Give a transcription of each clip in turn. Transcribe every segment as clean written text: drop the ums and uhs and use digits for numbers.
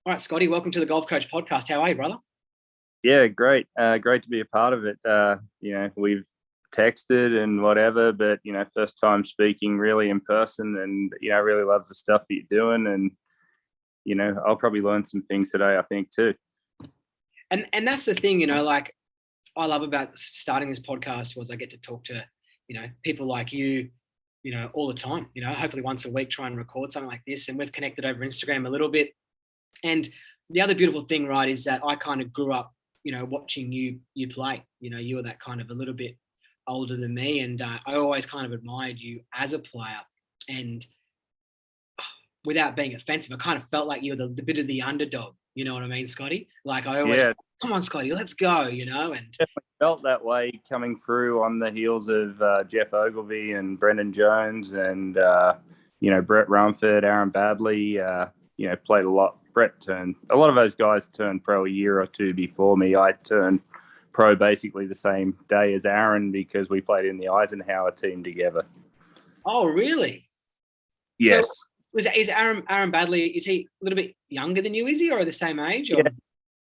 All right, Scotty, welcome to the Golf Coach podcast. How are you, brother? Yeah, great. Great to be a part of it. We've texted and whatever, but first time speaking really in person, and I really love the stuff that you're doing, and I'll probably learn some things today, I think too. And that's the thing, like I love about starting this podcast was I get to talk to, people like you, all the time. Hopefully once a week, try and record something like this, and we've connected over Instagram a little bit. And the other beautiful thing, right, is that I kind of grew up, watching you play. You were that kind of a little bit older than me, and I always kind of admired you as a player. And without being offensive, I kind of felt like you were the bit of the underdog. You know what I mean, Scotty? Like I always, Yeah, come on, Scotty, let's go. And definitely felt that way coming through on the heels of Jeff Ogilvy and Brendan Jones and Brett Rumford, Aaron Badley. Played a lot. Brett turned a lot of those guys turned pro a year or two before me. I turned pro basically the same day as Aaron because we played in the Eisenhower team together. oh, really? So Yes. is Aaron Badley? Is he a little bit younger than you? Is he, or the same age? Or? Yeah,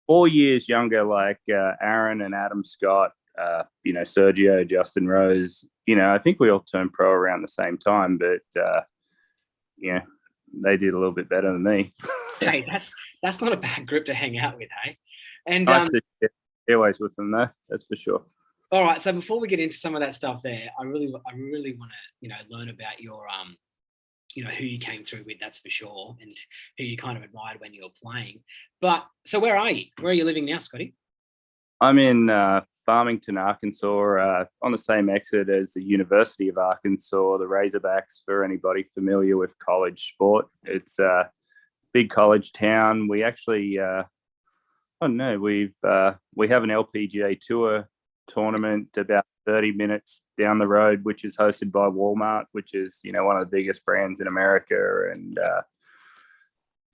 4 years younger, like Aaron and Adam Scott. Sergio, Justin Rose. I think we all turned pro around the same time, but they did a little bit better than me. Hey, that's not a bad group to hang out with, hey. And Nice to share airways with them, though. That's for sure. all right, so before we get into some of that stuff, there, I really want to learn about your who you came through with, that's for sure, and who you kind of admired when you were playing. But so where are you? Where are you living now, Scotty? I'm in Farmington, Arkansas, on the same exit as the University of Arkansas, the Razorbacks, for anybody familiar with college sport. It's a big college town. We actually, we have an LPGA Tour tournament about 30 minutes down the road, which is hosted by Walmart, which is, one of the biggest brands in America. And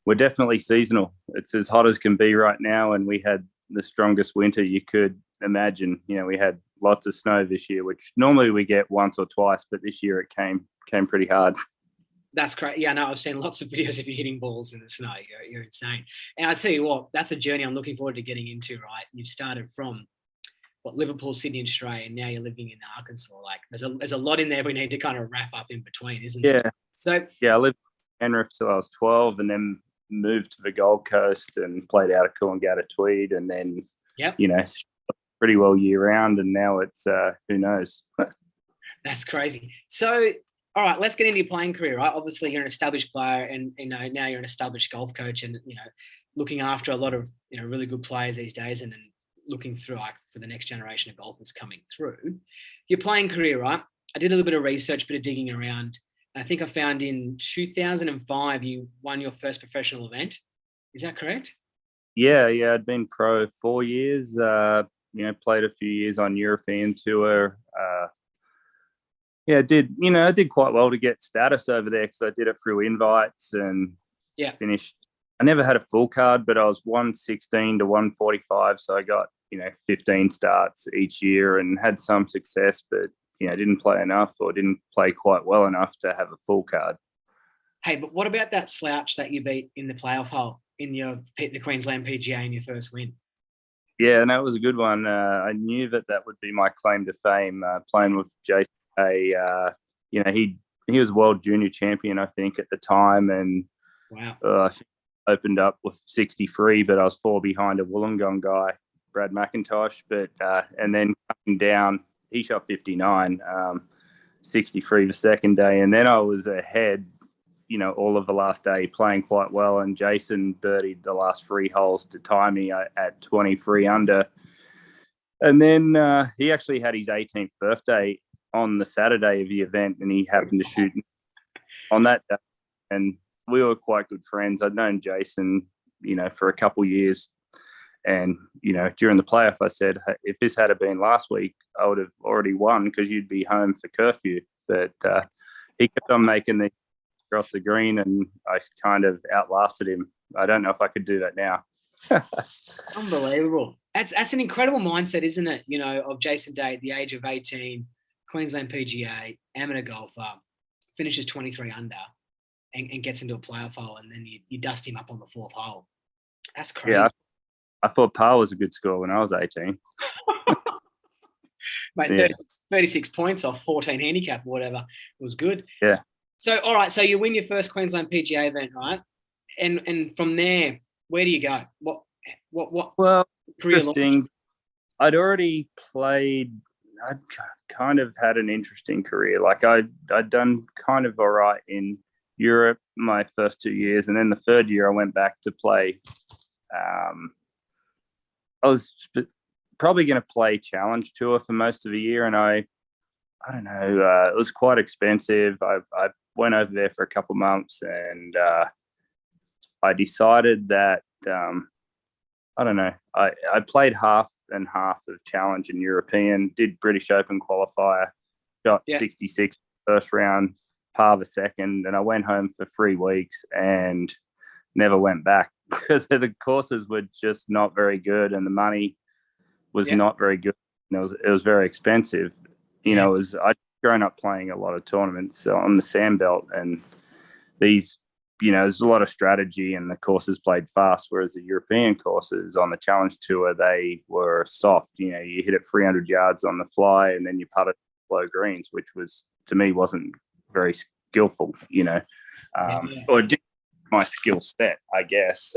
we're definitely seasonal. It's as hot as can be right now. And we had the strongest winter you could imagine. We had lots of snow this year, which normally we get once or twice, but this year it came pretty hard. That's great. Yeah, no, I've seen lots of videos of you hitting balls in the snow. You're insane. And I tell you what, that's a journey I'm looking forward to getting into, right? You started from Liverpool, Sydney, and Australia, and now you're living in Arkansas. Like there's a lot in there we need to kind of wrap up in between, isn't there? Yeah. So yeah, I lived in Penrith till I was 12 and then moved to the Gold Coast and played out of Coolangatta Tweed, and then yep, pretty well year round, and now it's who knows. that's crazy. So all right, let's get into your playing career, right? Obviously you're an established player, and now you're an established golf coach, and looking after a lot of really good players these days, and looking through like for the next generation of golfers coming through. Your playing career, right? I did a little bit of research, bit of digging around. I think I found in 2005 you won your first professional event. Is that correct? Yeah, I'd been pro 4 years. Played a few years on European tour. I did quite well to get status over there because I did it through invites and finished. I never had a full card, but I was 116 to 145, so I got 15 starts each year and had some success, but didn't play enough or didn't play quite well enough to have a full card. Hey, but what about that slouch that you beat in the playoff hole in the Queensland PGA in your first win? Yeah, and that was a good one. I knew that would be my claim to fame. Playing with Jason, he was world junior champion, I think, at the time, and wow, opened up with 63, but I was 4 behind a Wollongong guy, Brad McIntosh. But and then coming down, he shot 59, 63 the second day, and then I was ahead, all of the last day playing quite well, and Jason birdied the last 3 holes to tie me at 23 under. And then he actually had his 18th birthday on the Saturday of the event, and he happened to shoot on that day. And we were quite good friends. I'd known Jason, for a couple of years. And, during the playoff, I said, hey, if this had been last week, I would have already won because you'd be home for curfew. But he kept on making the across the green, and I kind of outlasted him. I don't know if I could do that now. Unbelievable. That's an incredible mindset, isn't it? Of Jason Day at the age of 18, Queensland PGA, amateur golfer, finishes 23 under and gets into a playoff hole, and then you dust him up on the 4th hole. That's crazy. Yeah, I thought par was a good score when I was 18. Mate, Yeah. 36 points off 14 handicap or whatever was good. Yeah. So, all right, so you win your first Queensland PGA event, right? And from there, where do you go? What Well, career interesting. I'd already played. I'd kind of had an interesting career. Like I'd done kind of all right in Europe my first 2 years, and then the third year I went back to play. I was probably going to play Challenge Tour for most of the year, and I don't know. It was quite expensive. I went over there for a couple of months, and I decided that I don't know. I played half and half of Challenge and European. Did British Open qualifier. Got 66 first round, par the second, and I went home for 3 weeks and never went back because the courses were just not very good, and the money was not very good. And it was very expensive. You know, I'd grown up playing a lot of tournaments on the sandbelt, and these, you know, there's a lot of strategy, and the courses played fast, whereas the European courses on the Challenge Tour, they were soft. You know, you hit it 300 yards on the fly, and then you putt it low greens, which was, to me, wasn't very skillful, you know, or just my skill set, I guess.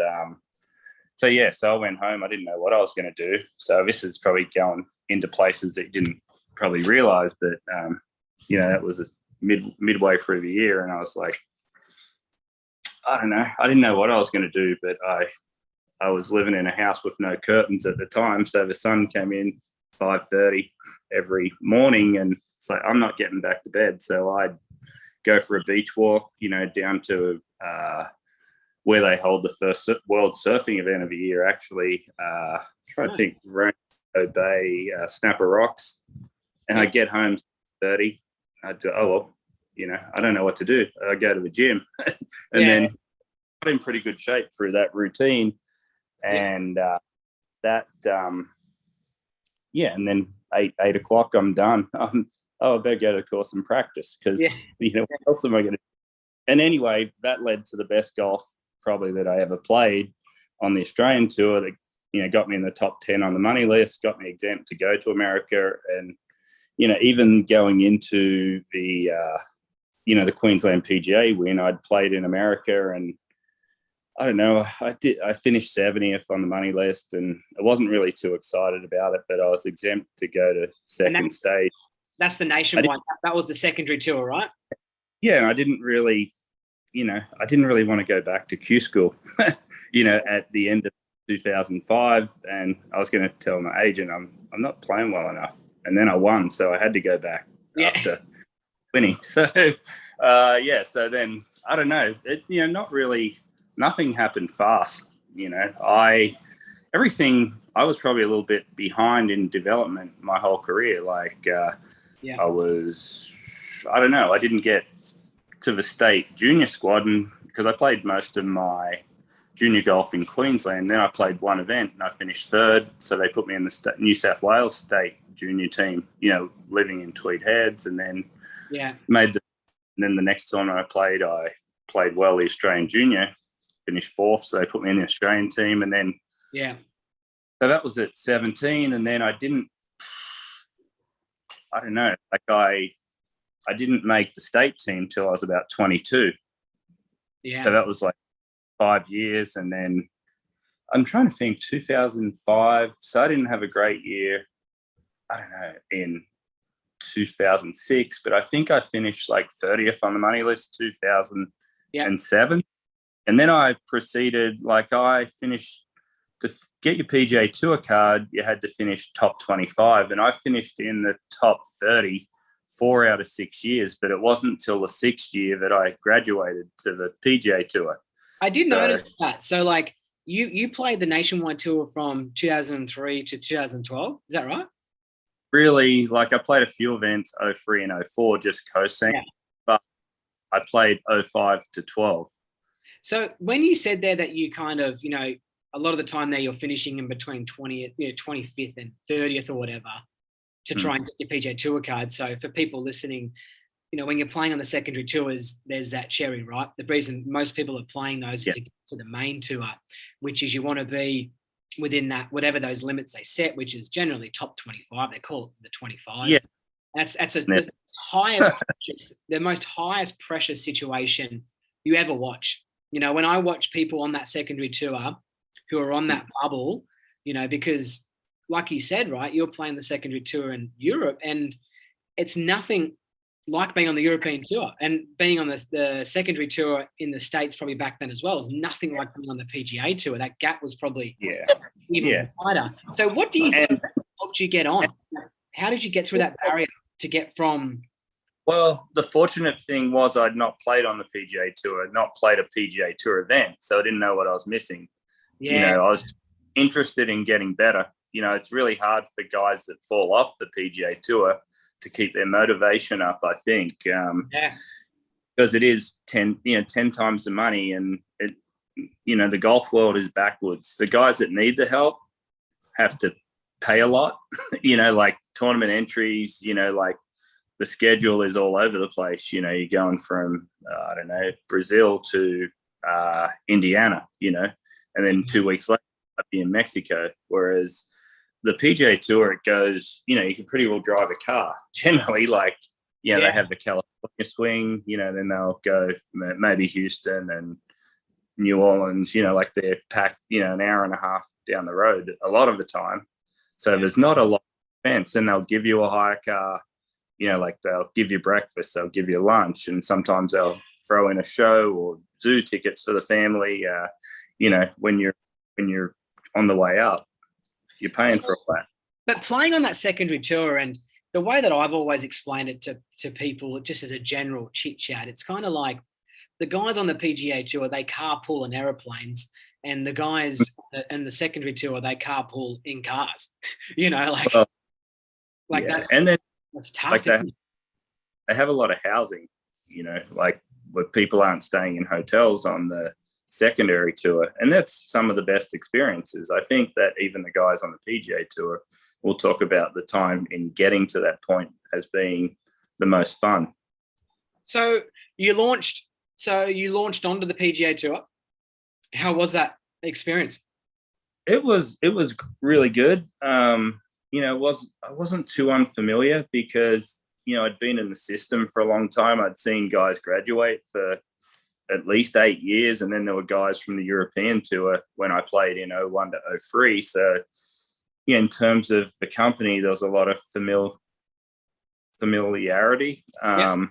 So I went home. I didn't know what I was going to do. So this is probably going into places that you didn't probably realize, but you know, that was midway through the year, and I was like, I don't know. I didn't know what I was going to do, but I was living in a house with no curtains at the time, so the sun came in 5:30 every morning, and it's like, I'm not getting back to bed. So I'd go for a beach walk, you know, down to where they hold the first world surfing event of the year, actually. Trying to think, Roanoke Bay, Snapper Rocks. And I get home 30. I'd do, oh, well, you know, I don't know what to do. I go to the gym and then got in pretty good shape through that routine. And and then 8 o'clock, I'm done. I better go to the course and practice because, you know, what else am I going to do? And anyway, that led to the best golf probably that I ever played on the Australian tour that, you know, got me in the top 10 on the money list, got me exempt to go to America. And, you know, even going into the, you know, the Queensland PGA win, I'd played in America, and I don't know, I finished 70th on the money list, and I wasn't really too excited about it, but I was exempt to go to second stage. That's the nationwide. That was the secondary tour, right? Yeah, and I didn't really want to go back to Q school, you know, at the end of 2005. And I was going to tell my agent, I'm not playing well enough. And then I won, so I had to go back after winning. So, so then, I don't know, you know, nothing happened fast. You know, I was probably a little bit behind in development my whole career. Like, I don't know, I didn't get to the state junior squad, and because I played most of my junior golf in Queensland, then I played one event and I finished third, so they put me in the New South Wales state junior team, you know, living in Tweed Heads, and then and then the next time I played well the Australian junior, finished fourth, so they put me in the Australian team, and then so that was at 17, and then I don't know, like I didn't make the state team till I was about 22. So that was like 5 years. And then I'm trying to think, 2005. So I didn't have a great year, I don't know, in 2006, but I think I finished like 30th on the money list 2007. And then I proceeded, like I finished, to get your PGA Tour card, you had to finish top 25. And I finished in the top 30 4 out of 6 years, but it wasn't until the 6th year that I graduated to the PGA Tour. I did notice that. So, like, you played the nationwide tour from 2003 to 2012. Is that right? Really, like, I played a few events, 03 and 04, just co-sang, but I played 05 to 12. So when you said there that you kind of, you know, a lot of the time there you're finishing in between 20th, 25th and 30th or whatever, to try and get your PGA Tour card. So for people listening, when you're playing on the secondary tours, there's that cherry, right? The reason most people are playing those is to get to the main tour, which is you want to be within that, whatever those limits they set, which is generally top 25. They call it the 25. Yeah. That's the highest, the most highest pressure situation you ever watch. When I watch people on that secondary tour who are on that bubble, because like you said, right, you're playing the secondary tour in Europe, and it's nothing like being on the European tour, and being on the secondary tour in the States probably back then as well is nothing like being on the PGA tour. That gap was probably even wider. So what do you think helped you get on? How did you get through that barrier to get from? Well, the fortunate thing was I'd not played on the PGA Tour, I'd not played a PGA Tour event, so I didn't know what I was missing. Yeah. I was interested in getting better. It's really hard for guys that fall off the PGA Tour to keep their motivation up, I think, because it is 10 times the money, and the golf world is backwards. The guys that need the help have to pay a lot, like tournament entries, like the schedule is all over the place. You're going from, Brazil to Indiana, and then 2 weeks later, I'd be in Mexico. Whereas the PGA Tour, it goes, you can pretty well drive a car. Generally, they have the California swing, then they'll go maybe Houston and New Orleans, like they're packed, an hour and a half down the road a lot of the time. So there's not a lot of events, and they'll give you a hire car, they'll give you breakfast, they'll give you lunch, and sometimes they'll throw in a show or zoo tickets for the family. When you're on the way up, you're paying for all that. But playing on that secondary tour, and the way that I've always explained it to people, just as a general chit chat, it's kind of like the guys on the PGA Tour, they carpool in aeroplanes, and the guys in the secondary tour, they carpool in cars. That's, and then that's tough. They have a lot of housing, where people aren't staying in hotels on the secondary tour, and that's some of the best experiences. I think that even the guys on the PGA Tour will talk about the time in getting to that point as being the most fun. So you launched onto the PGA Tour. How was that experience? It was really good. I wasn't too unfamiliar because I'd been in the system for a long time. I'd seen guys graduate for at least 8 years, and then there were guys from the European Tour when I played in 01 to 03. So in terms of the company, there was a lot of familiarity. It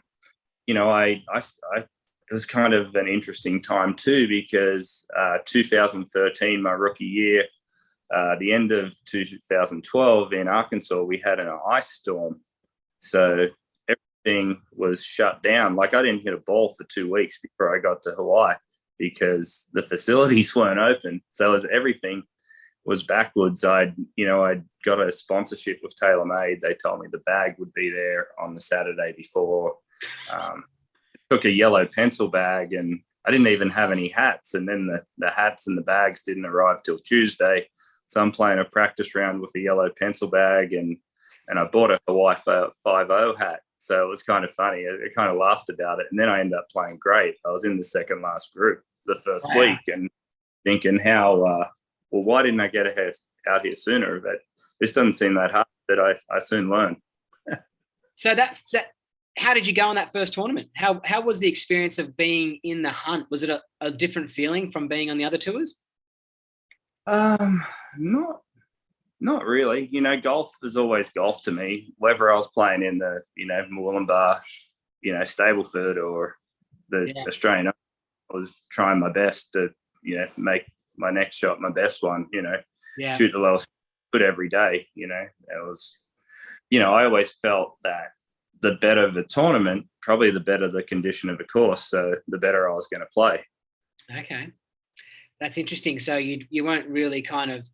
was kind of an interesting time too, because 2013, my rookie year, the end of 2012 in Arkansas, we had an ice storm. So everything was shut down. I didn't hit a ball for 2 weeks before I got to Hawaii because the facilities weren't open. So everything was backwards. I'd got a sponsorship with TaylorMade. They told me the bag would be there on the Saturday before. Took a yellow pencil bag, and I didn't even have any hats. And then the hats and the bags didn't arrive till Tuesday. So I'm playing a practice round with a yellow pencil bag, and I bought a Hawaii 5-0 hat. So it was kind of funny. I kind of laughed about it. And then I ended up playing great. I was in the second last group the first week, and thinking why didn't I get out here sooner? But this doesn't seem that hard, but I soon learned. So how did you go in that first tournament? How was the experience of being in the hunt? Was it a different feeling from being on the other tours? Not really. Golf is always golf to me. Whether I was playing in the, Moolumbar, Stableford, or the Australian Open, I was trying my best to, make my next shot my best one, shoot the lowest good every day. It was, I always felt that the better the tournament, probably the better the condition of the course. So the better I was going to play. Okay. That's interesting. So you weren't really kind of,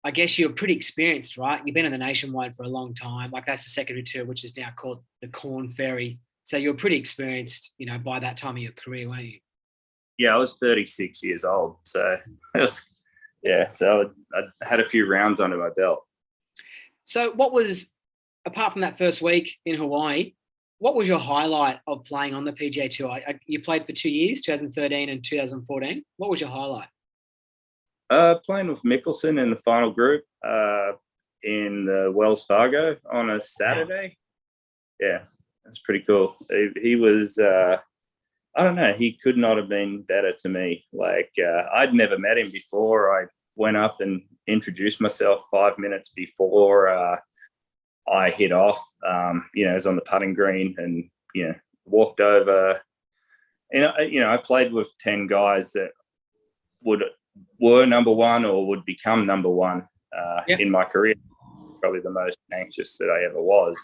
I guess you're pretty experienced, right? You've been in the Nationwide for a long time. That's the secondary tour, which is now called the Korn Ferry. So you're pretty experienced, by that time of your career, weren't you? Yeah, I was 36 years old. So so I had a few rounds under my belt. So what was, apart from that first week in Hawaii, what was your highlight of playing on the PGA Tour? You played for 2 years, 2013 and 2014. What was your highlight? Playing with Mickelson in the final group in the Wells Fargo on a Saturday. Wow. Yeah, that's pretty cool. He was, I don't know, he could not have been better to me. Like, I'd never met him before. I went up and introduced myself 5 minutes before I hit off. It was on the putting green and, walked over. And, I played with 10 guys that were number one or would become number one in my career. Probably the most anxious that I ever was,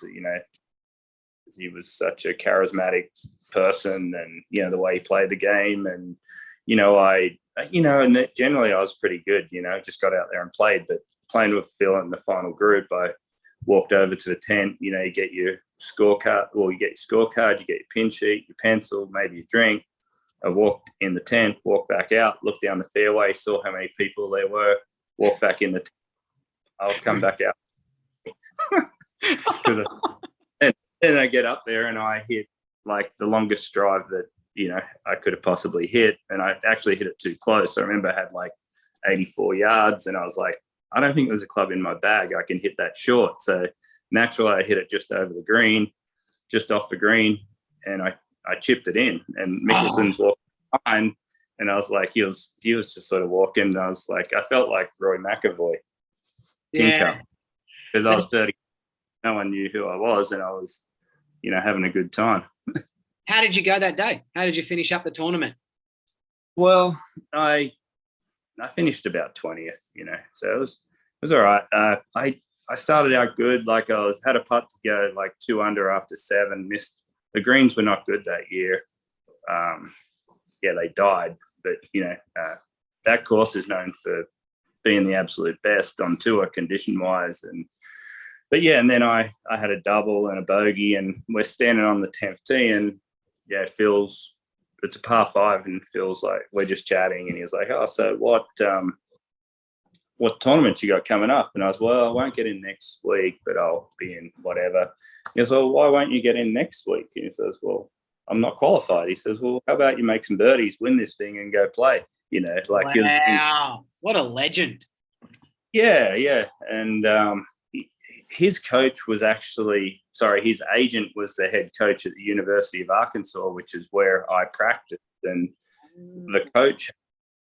he was such a charismatic person and, the way he played the game. And, and generally I was pretty good, just got out there and played. But playing with Phil in the final group, I walked over to the tent, you get your scorecard, you get your scorecard, you get your pin sheet, your pencil, maybe a drink. I walked in the tent, walked back out, looked down the fairway, saw how many people there were, walked back in the tent. I'll come back out. And then I get up there and I hit like the longest drive that, I could have possibly hit. And I actually hit it too close. I remember I had like 84 yards and I was like, I don't think there's a club in my bag. I can hit that short. So naturally I hit it just over the green, just off the green. And I chipped it in and Mickelson's walking behind. And I was like, he was just sort of walking. And I was like, I felt like Roy McAvoy. Tinker. Because I was 30. No one knew who I was. And I was, having a good time. How did you go that day? How did you finish up the tournament? Well, I finished about 20th, so it was all right. I started out good. Like had a putt to go like 2 under after 7. Missed the greens were not good that year. They died, but that course is known for being the absolute best on tour condition wise. And then I had a double and a bogey, and we're standing on the 10th tee, and it's a par 5, and Phil's like, we're just chatting, and he's like, oh, so what tournaments you got coming up? And I was, well, I won't get in next week, but I'll be in whatever. He goes, well, why won't you get in next week? And he says, well, I'm not qualified. He says, well, how about you make some birdies, win this thing, and go play? Wow, what a legend. Yeah. And his coach was his agent was the head coach at the University of Arkansas, which is where I practiced. And the coach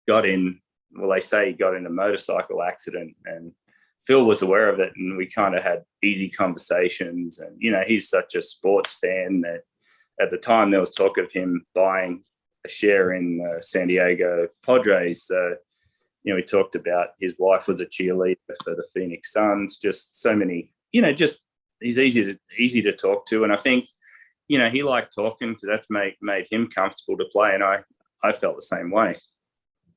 got in, they say he got in a motorcycle accident, and Phil was aware of it. And we kind of had easy conversations. And, he's such a sports fan that at the time there was talk of him buying a share in San Diego Padres. So, we talked about his wife was a cheerleader for the Phoenix Suns, just so many, he's easy to talk to. And I think, he liked talking because that's made him comfortable to play. And I felt the same way.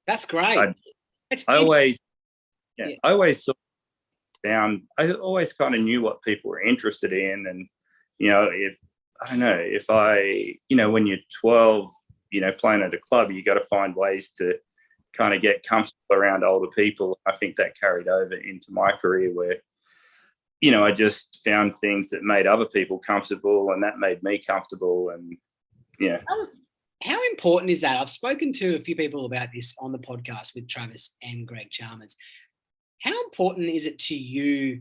That's great. I always sort of found, I always kind of knew what people were interested in. And, if when you're 12, playing at a club, you got to find ways to kind of get comfortable around older people. I think that carried over into my career where, I just found things that made other people comfortable, and that made me comfortable. And how important is that? I've spoken to a few people about this on the podcast with Travis and Greg Chalmers. How important is it to you?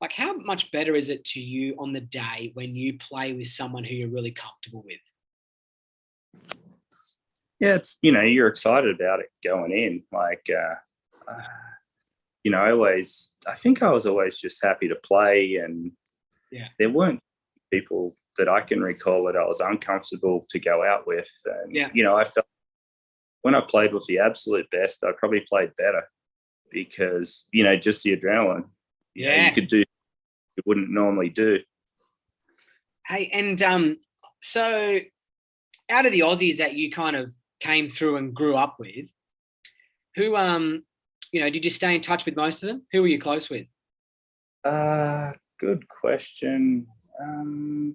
Like, how much better is it to you on the day when you play with someone who you're really comfortable with? Yeah, it's, you're excited about it going in. Like, I think I was always just happy to play. And there weren't people that I can recall that I was uncomfortable to go out with. And, I felt when I played with the absolute best, I probably played better because, just the adrenaline. You could do you wouldn't normally do. Hey, and so out of the Aussies that you kind of came through and grew up with, who did you stay in touch with most of them? Who were you close with? Good question. I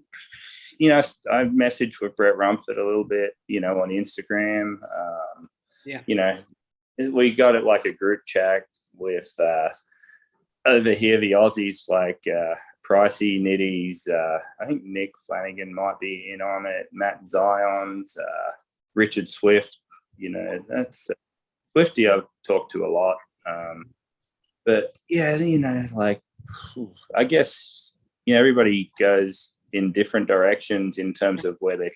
messaged with Brett Rumford a little bit, on Instagram. We got it like a group chat with over here, the Aussies like Pricey, Nitties, I think Nick Flanagan might be in on it, Matt Zions, Richard Swift. That's Swifty I've talked to a lot. But yeah, like I guess everybody goes in different directions in terms of where they're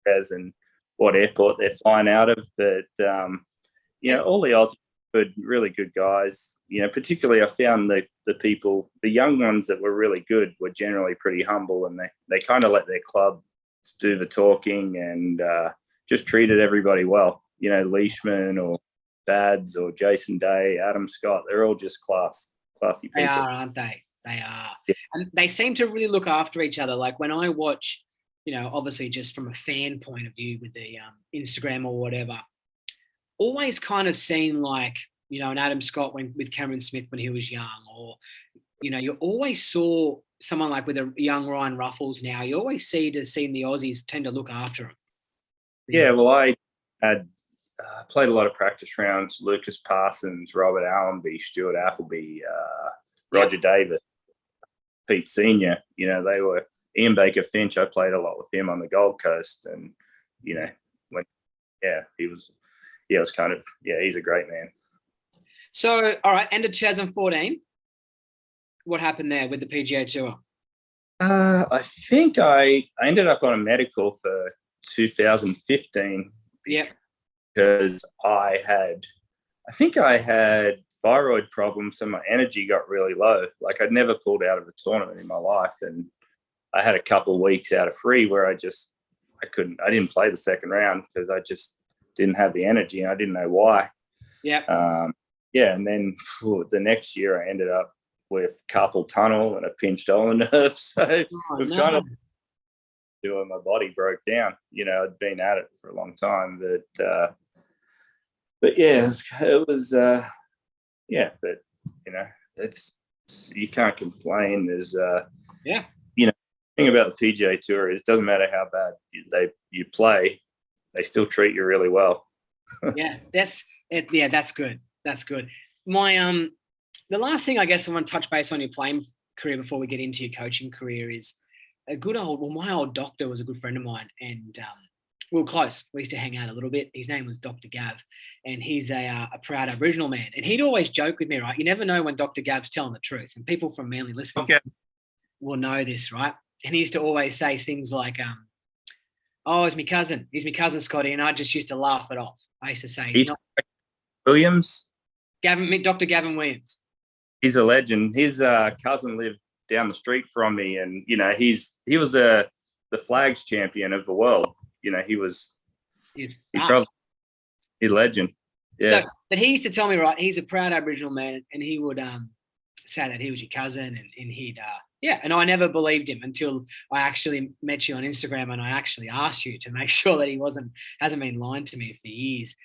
as and what airport they're flying out of. But all the Aussies are really good guys. Particularly I found the people, the young ones that were really good were generally pretty humble, and they kind of let their club do the talking and just treated everybody well. Leishman or Bads or Jason Day, Adam Scott, they're all just classy people. They are, aren't they? They are. Yeah. And they seem to really look after each other. Like when I watch, obviously just from a fan point of view with the Instagram or whatever, always kind of seen like, an Adam Scott with Cameron Smith when he was young, or, you always saw someone like with a young Ryan Ruffles now. You always seen the Aussies tend to look after him. Yeah, well, I had played a lot of practice rounds. Lucas Parsons, Robert Allenby, Stuart Appleby, Roger Davis, Pete Senior. They were Ian Baker Finch. I played a lot with him on the Gold Coast, and he was kind of he's a great man. So, all right, end of 2014. What happened there with the PGA Tour? I think I ended up on a medical for 2015. Yeah. Because I had thyroid problems, so my energy got really low. Like I'd never pulled out of a tournament in my life, and I had a couple of weeks out of free where I didn't play the second round because I just didn't have the energy, and I didn't know why. Yeah. And then the next year I ended up with carpal tunnel and a pinched ulnar nerve, so it was kind of doing my body broke down. I'd been at it for a long time, but yeah, it was but it's you can't complain. There's the thing about the PGA Tour is it doesn't matter how bad you play, they still treat you really well. Yeah, that's it. Yeah, that's good. That's good. My the last thing I guess I want to touch base on your playing career before we get into your coaching career is my old doctor was a good friend of mine, and we were close. We used to hang out a little bit. His name was Dr. Gav, and he's a proud Aboriginal man. And he'd always joke with me, right? You never know when Dr. Gav's telling the truth, and people from Manly listening will know this, right? And he used to always say things like, "Oh, he's my cousin. He's my cousin, Scotty," and I just used to laugh it off. I used to say, "He's not Williams, Dr. Gavin Williams. He's a legend. His cousin lived down the street from me, and he was the flags champion of the world. He's a legend. Yeah. So, but he used to tell me, right, he's a proud Aboriginal man, and he would say that he was your cousin, and he'd and I never believed him until I actually met you on Instagram, and I actually asked you to make sure that he hasn't been lying to me for years.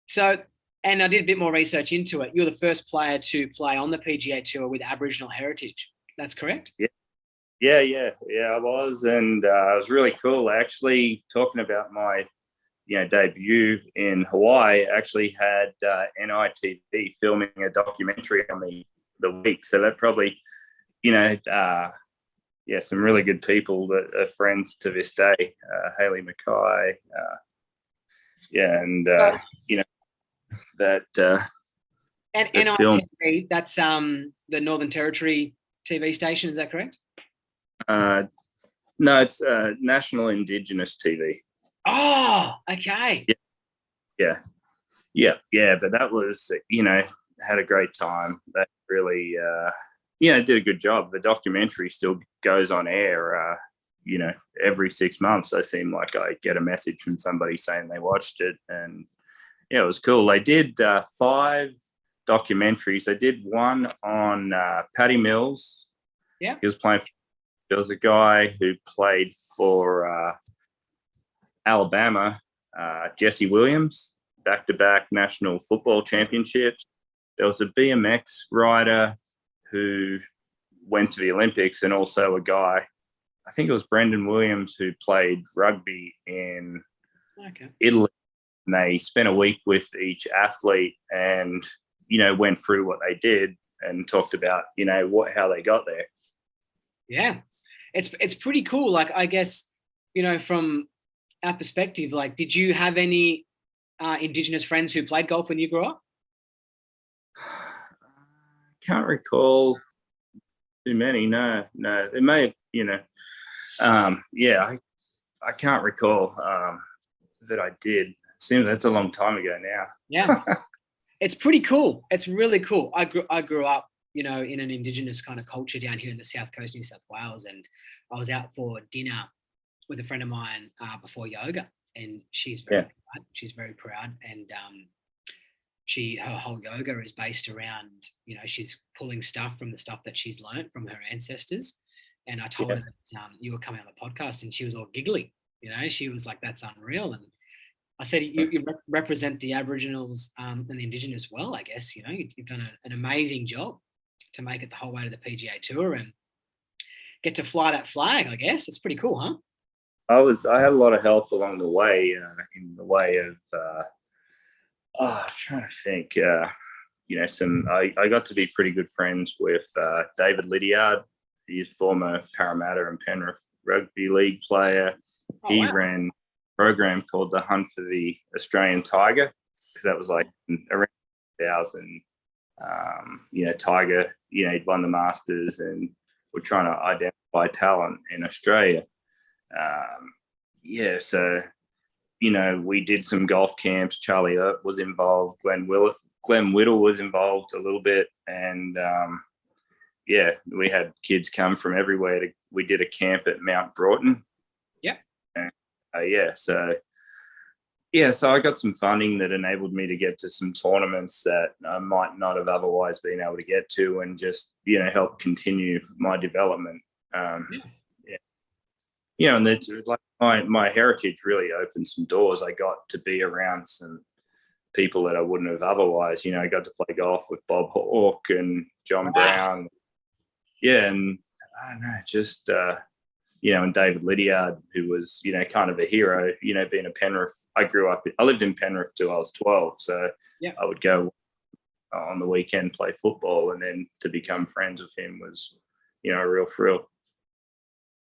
So, and I did a bit more research into it. You're the first player to play on the PGA Tour with Aboriginal heritage. That's correct? Yeah, I was, and it was really cool. Actually, talking about my, debut in Hawaii, I actually had NITV filming a documentary on the week. So that probably, some really good people that are friends to this day. Haley Mackay, that. And NITV, that's the Northern Territory TV station. Is that correct? No, it's National Indigenous TV. Oh, okay. Yeah. But that was, had a great time. That really, did a good job. The documentary still goes on air. Every 6 months, I seem like I get a message from somebody saying they watched it, and it was cool. They did 5 documentaries. They did one on Paddy Mills. Yeah, he was playing. There was a guy who played for Alabama, Jesse Williams, back-to-back national football championships. There was a BMX rider who went to the Olympics, and also a guy, I think it was Brendan Williams, who played rugby in Italy. And they spent a week with each athlete and, went through what they did. and talked about, how they got there. Yeah, it's pretty cool. Like, I guess, from our perspective, like, did you have any Indigenous friends who played golf when you grew up? Can't recall too many. No. It may have, I can't recall that I did. Seems that's a long time ago now. Yeah, it's pretty cool. It's really cool. I grew up, in an Indigenous kind of culture down here in the South Coast, New South Wales, and I was out for dinner with a friend of mine before yoga, and she's very proud. She's very proud, and her whole yoga is based around, she's pulling stuff from the stuff that she's learned from her ancestors. And I told her that you were coming on the podcast, and she was all giggly. She was like, "That's unreal." And I said, "You represent the Aboriginals and the Indigenous well, I guess. You've done an amazing job to make it the whole way to the PGA Tour and get to fly that flag. I guess it's pretty cool, huh?" I had a lot of help along the way, in the way of I'm trying to think. I got to be pretty good friends with David Lydiard. He's former Parramatta and Penrith rugby league player. He ran a program called the Hunt for the Australian Tiger, because that was like around 2000. Tiger, he'd won the Masters, and we're trying to identify talent in Australia. So we did some golf camps. Charlie Earp was involved. Glenn Whittle was involved a little bit, and we had kids come from everywhere. We did a camp at Mount Broughton. Yeah. So I got some funding that enabled me to get to some tournaments that I might not have otherwise been able to get to, and just help continue my development. And it's like my heritage really opened some doors. I got to be around some people that I wouldn't have otherwise. I got to play golf with Bob Hawke and John Brown. And I don't know, just and David Lydiard, who was kind of a hero. Being a Penrith, I lived in Penrith till I was 12, so I would go on the weekend play football, and then to become friends with him was a real thrill.